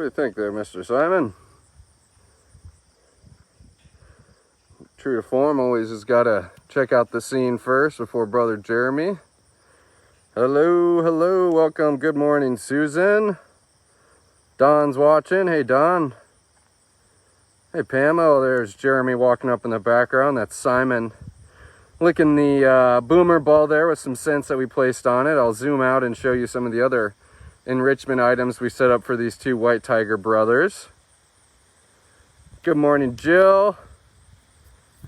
What do you think there, Mr. Simon? True to form, always has got to check out the scene first before Brother Jeremy. Hello, hello, welcome, good morning, Susan. Don's watching. Hey, Don. Hey, Pam. Oh, there's Jeremy walking up in the background. That's Simon licking the boomer ball there with some scents that we placed on it. I'll zoom out and show you some of the other enrichment items we set up for these two white tiger brothers. Good morning, Jill.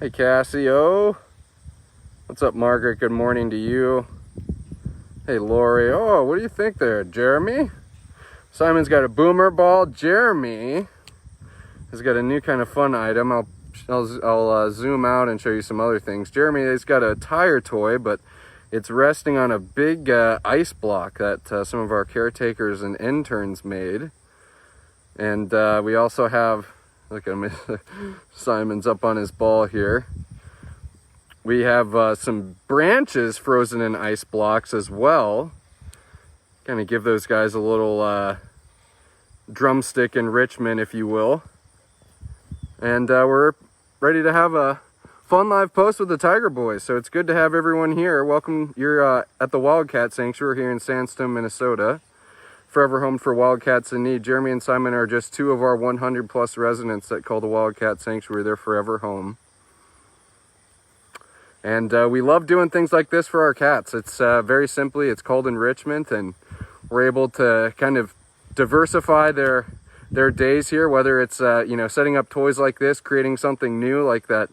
Hey, Cassie. Oh, what's up, Margaret? Good morning to you. Hey, Lori. Oh, what do you think there, Jeremy? Simon's got a boomer ball. Jeremy has got a new kind of fun item. I'll zoom out and show you some other things. Jeremy has got a tire toy, but it's resting on a big ice block that some of our caretakers and interns made. And we also have, look at him, Simon's up on his ball here. We have some branches frozen in ice blocks as well. Kind of give those guys a little drumstick enrichment, if you will. And we're ready to have a fun live post with the Tiger Boys. So it's good to have everyone here. Welcome. You're at the Wildcat Sanctuary here in Sandstone, Minnesota. Forever home for wildcats in need. Jeremy and Simon are just two of our 100 plus residents that call the Wildcat Sanctuary their forever home. And we love doing things like this for our cats. It's very simply, it's called enrichment, and we're able to kind of diversify their days here, whether it's you know, setting up toys like this, creating something new like that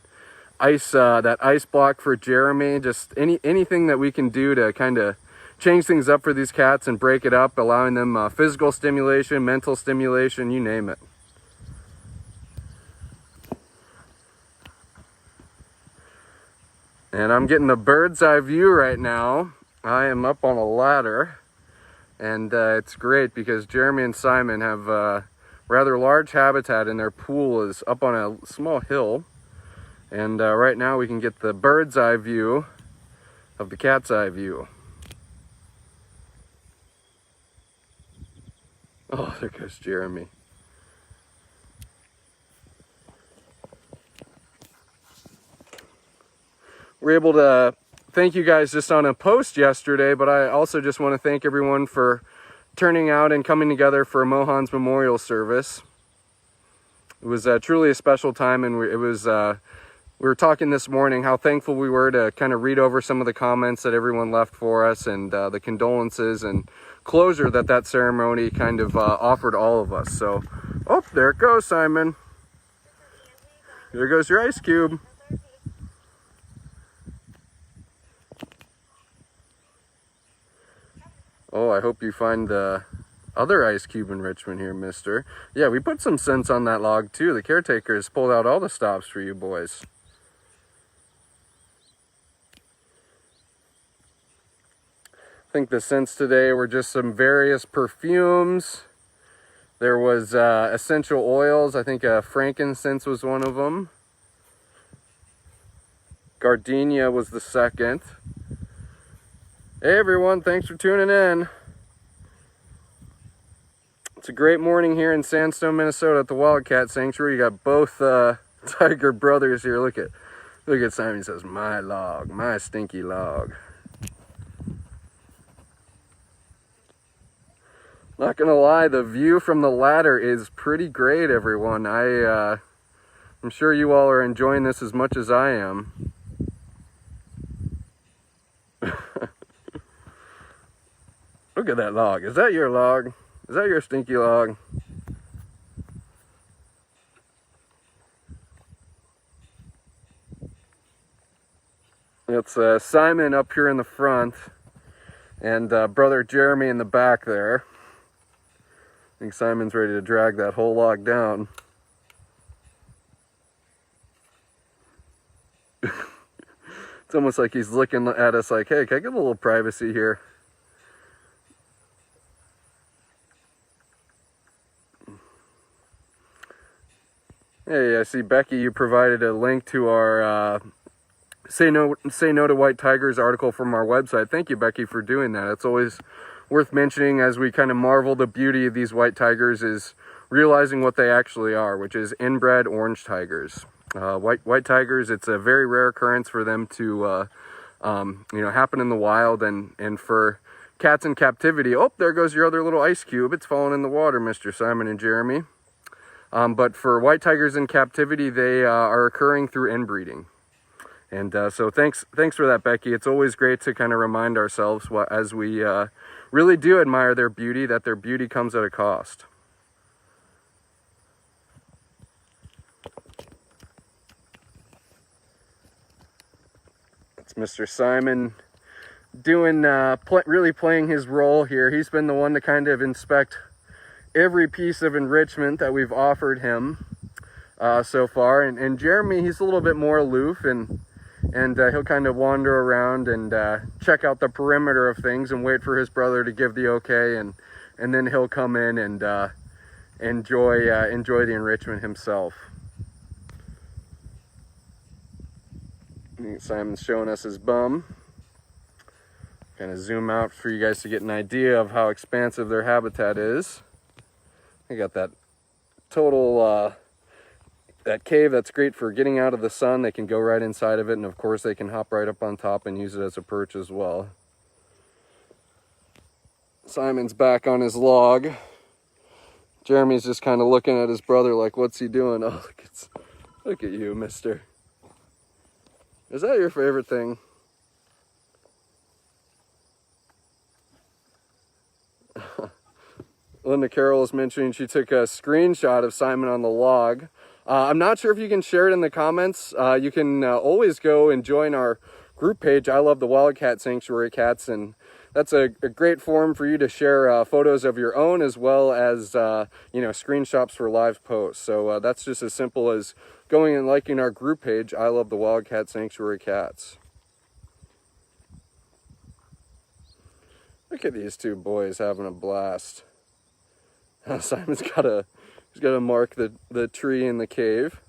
ice block for Jeremy, just anything that we can do to kind of change things up for these cats and break it up, allowing them physical stimulation, mental stimulation, you name it. And I'm getting a bird's eye view right now. I am up on a ladder, and it's great because Jeremy and Simon have rather large habitat, and their pool is up on a small hill. And right now we can get the bird's eye view of the cat's eye view. Oh, there goes Jeremy. We're able to thank you guys just on a post yesterday, but I also just want to thank everyone for turning out and coming together for Mohan's memorial service. It was truly a special time, and we were talking this morning how thankful we were to kind of read over some of the comments that everyone left for us, and the condolences and closure that ceremony kind of offered all of us. So, oh, there it goes, Simon. There goes your ice cube. Oh, I hope you find the other ice cube enrichment here, mister. Yeah, we put some scents on that log too. The caretakers pulled out all the stops for you boys. I think the scents today were just some various perfumes. There was essential oils. I think frankincense was one of them. Gardenia was the second. Hey everyone, thanks for tuning in. It's a great morning here in Sandstone, Minnesota at the Wildcat Sanctuary. You got both tiger brothers here. Look at Simon. He says, my log, my stinky log. Not gonna lie, the view from the ladder is pretty great, everyone. I'm sure you all are enjoying this as much as I am. Look at that log. Is that your log? Is that your stinky log? It's Simon up here in the front, and brother Jeremy in the back there. I think Simon's ready to drag that whole log down. It's almost like he's looking at us like, hey, can I get a little privacy here? Hey, I see Becky, you provided a link to our Say No to White Tigers article from our website. Thank you, Becky, for doing that. It's always worth mentioning as we kind of marvel the beauty of these white tigers is realizing what they actually are, which is inbred orange tigers. White tigers, it's a very rare occurrence for them to happen in the wild, and for cats in captivity. Oh, there goes your other little ice cube. It's falling in the water, Mr. Simon and Jeremy. But for white tigers in captivity, they are occurring through inbreeding. And so thanks for that, Becky. It's always great to kind of remind ourselves, as we really do admire their beauty, that their beauty comes at a cost. It's Mr. Simon doing really playing his role here. He's been the one to kind of inspect every piece of enrichment that we've offered him so far. And Jeremy, he's a little bit more aloof, and he'll kind of wander around and check out the perimeter of things and wait for his brother to give the okay, and then he'll come in and enjoy the enrichment himself. Simon's showing us his bum. Kind of zoom out for you guys to get an idea of how expansive their habitat is. They got that total that cave that's great for getting out of the sun. They can go right inside of it, and of course they can hop right up on top and use it as a perch as well. Simon's back on his log. Jeremy's just kind of looking at his brother like, what's he doing? Oh, look at you, mister. Is that your favorite thing? Linda Carroll was mentioning she took a screenshot of Simon on the log. I'm not sure if you can share it in the comments. You can always go and join our group page, I Love the Wildcat Sanctuary Cats, and that's a great forum for you to share photos of your own, as well as screenshots for live posts. So that's just as simple as going and liking our group page, I Love the Wildcat Sanctuary Cats. Look at these two boys having a blast. Simon's got to mark the tree in the cave.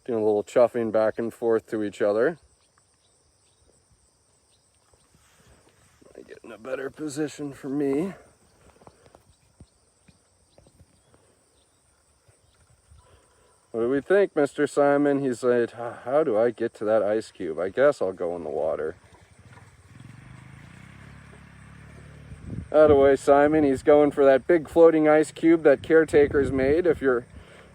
Doing a little chuffing back and forth to each other. Get in a better position for me. What do we think, Mr. Simon? He's like, how do I get to that ice cube? I guess I'll go in the water. Attaboy, Simon. He's going for that big floating ice cube that Caretakers made. If you're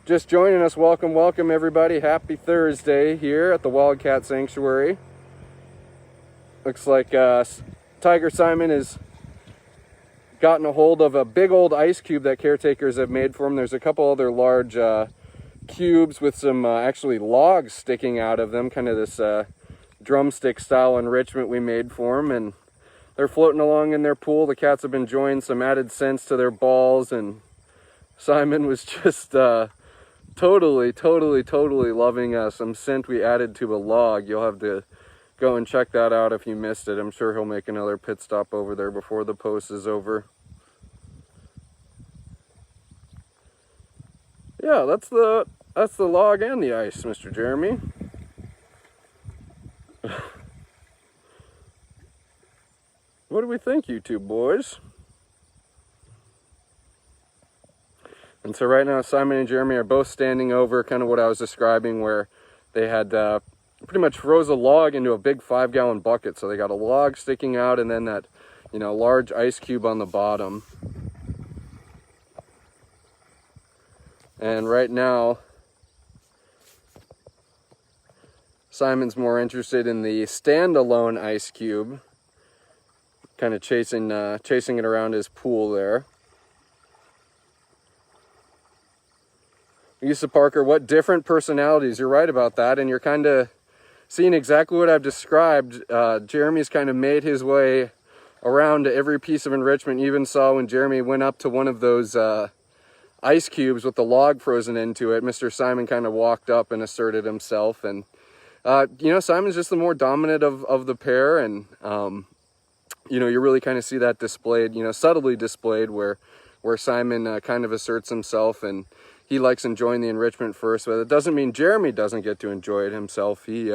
just joining us, welcome everybody. Happy Thursday here at the Wildcat Sanctuary. Looks like Tiger Simon has gotten a hold of a big old ice cube that Caretakers have made for him. There's a couple other large cubes with some actually logs sticking out of them, kind of this drumstick style enrichment we made for him, and they're floating along in their pool. The cats have been enjoying some added scents to their balls, and Simon was just totally loving some scent we added to a log. You'll have to go and check that out if you missed it. I'm sure he'll make another pit stop over there before the post is over. Yeah, that's the log and the ice, Mr. Jeremy. What do we think, you two boys? And so right now, Simon and Jeremy are both standing over kind of what I was describing, where they had pretty much froze a log into a big 5-gallon bucket. So they got a log sticking out, and then that, large ice cube on the bottom. And right now, Simon's more interested in the standalone ice cube, kind of chasing it around his pool there. Lisa Parker, what different personalities. You're right about that, and you're kind of seeing exactly what I've described. Jeremy's kind of made his way around to every piece of enrichment. You even saw when Jeremy went up to one of those ice cubes with the log frozen into it, Mr. Simon kind of walked up and asserted himself. And Simon's just the more dominant of the pair, and you really kind of see that displayed, subtly displayed, where Simon kind of asserts himself, and he likes enjoying the enrichment first. But it doesn't mean Jeremy doesn't get to enjoy it himself. He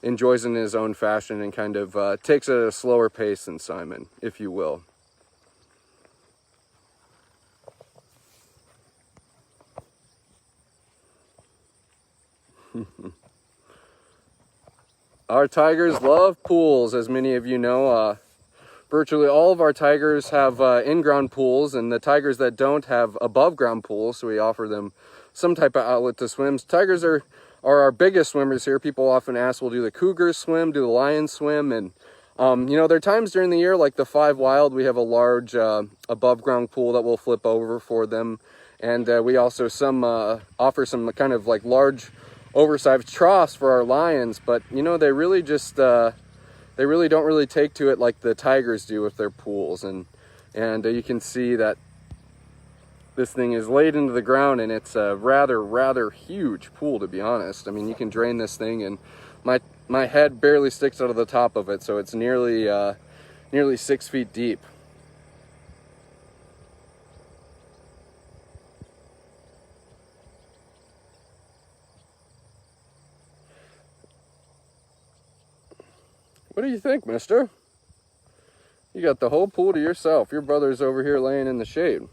enjoys it in his own fashion and kind of takes it at a slower pace than Simon, if you will. Our tigers love pools, as many of you know. Virtually all of our tigers have in-ground pools, and the tigers that don't have above-ground pools, so we offer them some type of outlet to swim. Tigers are our biggest swimmers here. People often ask, well, do the cougars swim? Do the lions swim? And, you know, there are times during the year, like the 5 Wild, we have a large above-ground pool that we'll flip over for them. And we also offer some kind of like large oversized troughs for our lions, but you know, they really just they really don't really take to it like the tigers do with their pools. And you can see that this thing is laid into the ground, and it's a rather huge pool, to be honest. I mean, you can drain this thing, and my head barely sticks out of the top of it, so it's nearly 6 feet deep. What do you think, mister? You got the whole pool to yourself. Your brother's over here laying in the shade.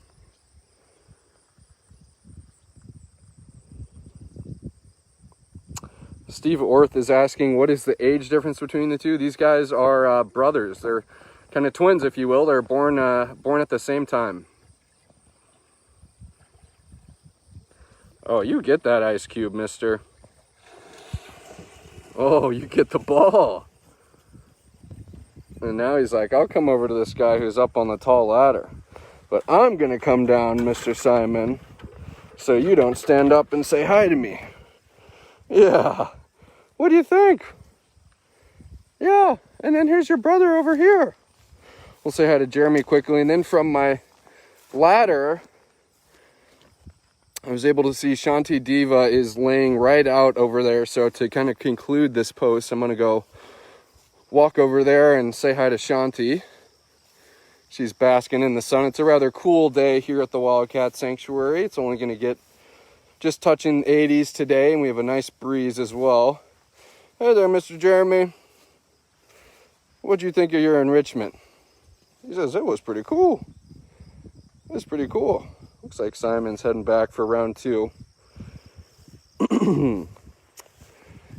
Steve Orth is asking, what is the age difference between the two? These guys are brothers. They're kind of twins, if you will. They're born at the same time. Oh, you get that ice cube, mister. Oh, you get the ball. And now he's like, I'll come over to this guy who's up on the tall ladder. But I'm going to come down, Mr. Simon, so you don't stand up and say hi to me. Yeah. What do you think? Yeah. And then here's your brother over here. We'll say hi to Jeremy quickly. And then from my ladder, I was able to see Shanti Deva is laying right out over there. So to kind of conclude this post, I'm going to go walk over there and say hi to Shanti. She's basking in the sun. It's a rather cool day here at the Wildcat Sanctuary. It's only going to get just touching 80s today, and we have a nice breeze as well. Hey there, Mr. Jeremy. What'd you think of your enrichment? He says, it was pretty cool. It was pretty cool. Looks like Simon's heading back for round 2.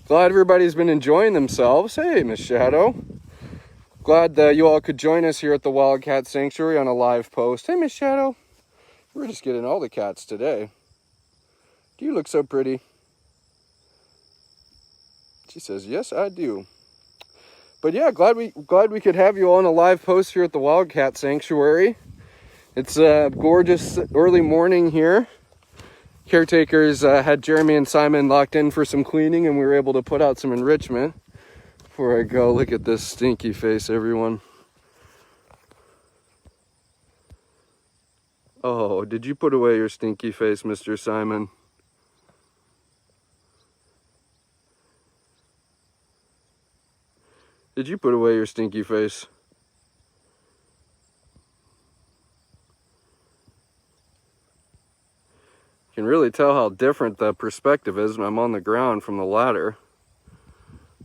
Glad everybody's been enjoying themselves. Hey, Miss Shadow. Glad that you all could join us here at the Wildcat Sanctuary on a live post. Hey, Miss Shadow. We're just getting all the cats today. Do you look so pretty? She says, yes, I do. But yeah, glad we could have you on a live post here at the Wildcat Sanctuary. It's a gorgeous early morning here. Caretakers had Jeremy and Simon locked in for some cleaning, and we were able to put out some enrichment. Before I go, look at this stinky face, everyone. Oh, did you put away your stinky face, Mr. Simon? Did you put away your stinky face? You can really tell how different the perspective is when I'm on the ground from the ladder.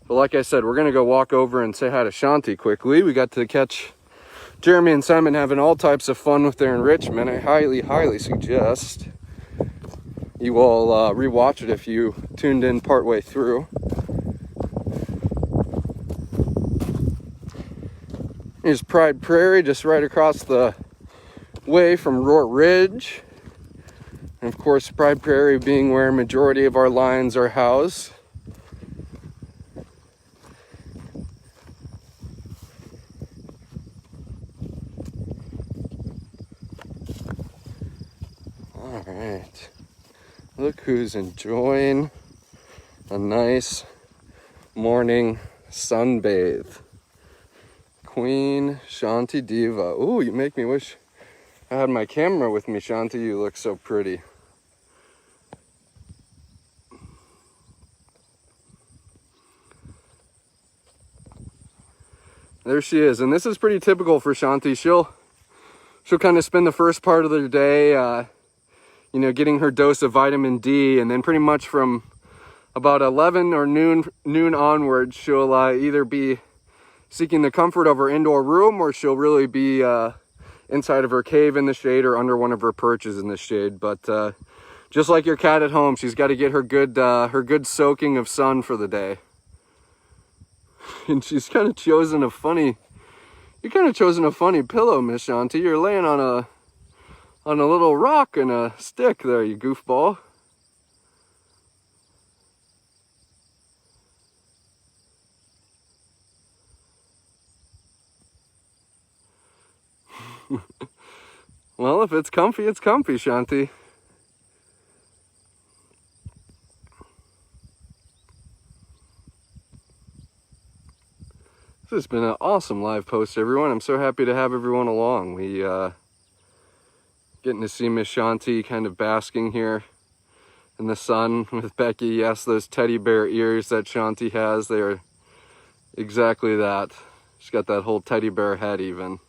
But like I said, we're going to go walk over and say hi to Shanti quickly. We got to catch Jeremy and Simon having all types of fun with their enrichment. I highly suggest you all rewatch it if you tuned in partway through. Here's Pride Prairie, just right across the way from Roar Ridge. And of course, Pride Prairie being where a majority of our lions are housed. All right. Look who's enjoying a nice morning sunbathe. Queen Shanti Deva. Ooh, you make me wish I had my camera with me, Shanti. You look so pretty. There she is, and this is pretty typical for Shanti. She'll kind of spend the first part of the day, you know, getting her dose of vitamin D, and then pretty much from about 11 or noon onwards, she'll either be seeking the comfort of her indoor room, or she'll really be inside of her cave in the shade or under one of her perches in the shade. But Just like your cat at home, she's got to get her good soaking of sun for the day. And she's kind of chosen a funny. You kind of chosen a funny pillow, Miss Shanti. You're laying on a little rock and a stick there, you goofball. Well, if it's comfy, Shanti. This has been an awesome live post, everyone. I'm so happy to have everyone along. We getting to see Miss Shanti kind of basking here in the sun with Becky. Yes, those teddy bear ears that Shanti has, they are exactly that. She's got that whole teddy bear head even.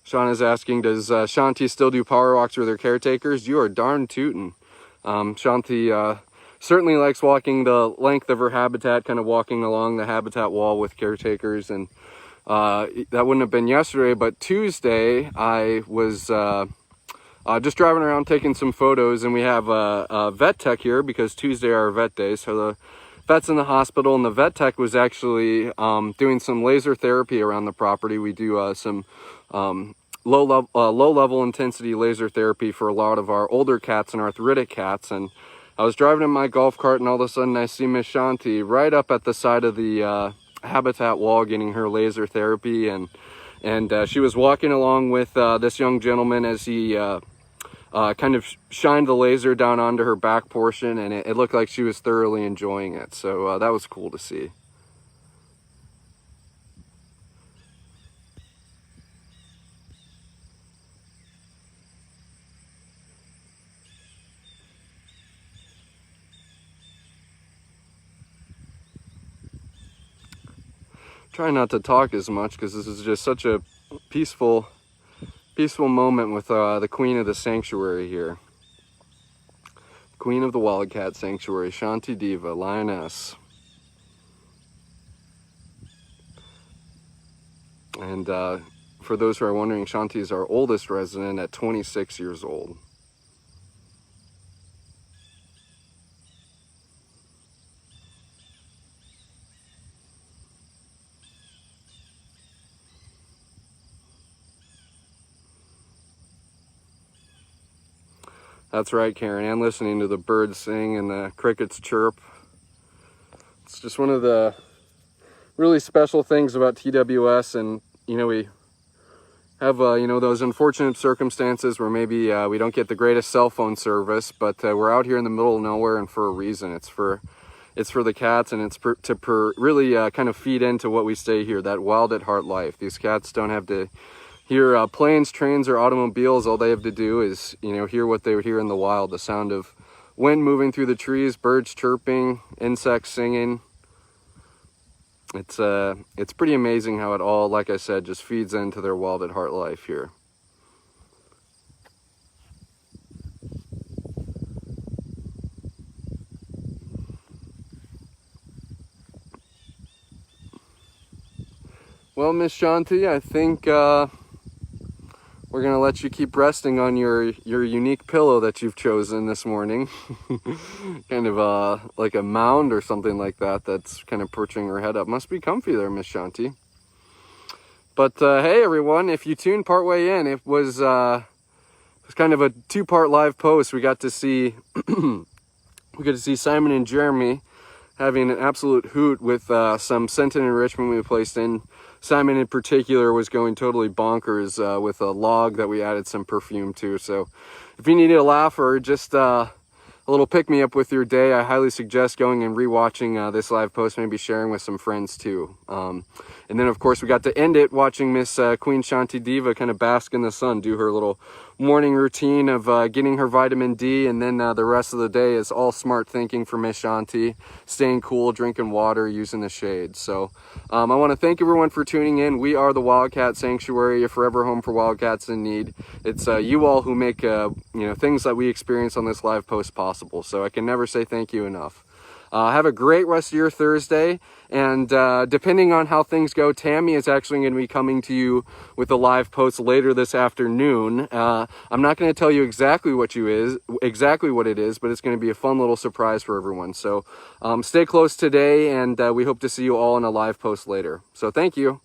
Sean is asking, does Shanti still do power walks with her caretakers? You are darn tootin'. Shanti certainly likes walking the length of her habitat, kind of walking along the habitat wall with caretakers. And that wouldn't have been yesterday, but Tuesday I was just driving around taking some photos, and we have a vet tech here because Tuesday are our vet days. So the vet's in the hospital, and the vet tech was actually doing some laser therapy around the property. We do some low level intensity laser therapy for a lot of our older cats and arthritic cats. And I was driving in my golf cart, and all of a sudden I see Miss Shanti right up at the side of the habitat wall getting her laser therapy, and she was walking along with this young gentleman as he kind of shined the laser down onto her back portion, and it looked like she was thoroughly enjoying it. So that was cool to see. Try not to talk as much because this is just such a peaceful moment with the queen of the sanctuary here. Queen of the Wildcat Sanctuary, Shanti Deva, Lioness. And for those who are wondering, Shanti is our oldest resident at 26 years old. That's right, Karen, and listening to the birds sing and the crickets chirp. It's just one of the really special things about TWS, and we have those unfortunate circumstances where maybe we don't get the greatest cell phone service, but we're out here in the middle of nowhere, and for a reason. It's for the cats, and it's to really kind of feed into what we say here, that wild at heart life. These cats don't have to hear planes, trains, or automobiles. All they have to do is, hear what they would hear in the wild, the sound of wind moving through the trees, birds chirping, insects singing. It's pretty amazing how it all, like I said, just feeds into their wild at heart life here. Well, Miss Shanti, I think we're going to let you keep resting on your unique pillow that you've chosen this morning. Kind of like a mound or something like that that's kind of perching her head up. Must be comfy there, Miss Shanti. But hey, everyone, if you tuned partway in, it was kind of a two-part live post. We got to see Simon and Jeremy having an absolute hoot with some scented enrichment we placed in. Simon in particular was going totally bonkers with a log that we added some perfume to. So if you needed a laugh or just a little pick-me-up with your day, I highly suggest going and rewatching this live post, maybe sharing with some friends too. And then, of course, we got to end it watching Miss Queen Shanti Deva kind of bask in the sun, do her little morning routine of getting her vitamin D, and then the rest of the day is all smart thinking for Miss Shanti, staying cool, drinking water, using the shade. So I want to thank everyone for tuning in. We are the Wildcat Sanctuary, a forever home for wildcats in need. It's you all who make things that we experience on this live post possible. So I can never say thank you enough. Have a great rest of your Thursday. And depending on how things go, Tammy is actually going to be coming to you with a live post later this afternoon. I'm not going to tell you exactly what it is, but it's going to be a fun little surprise for everyone. So stay close today, and we hope to see you all in a live post later. So thank you.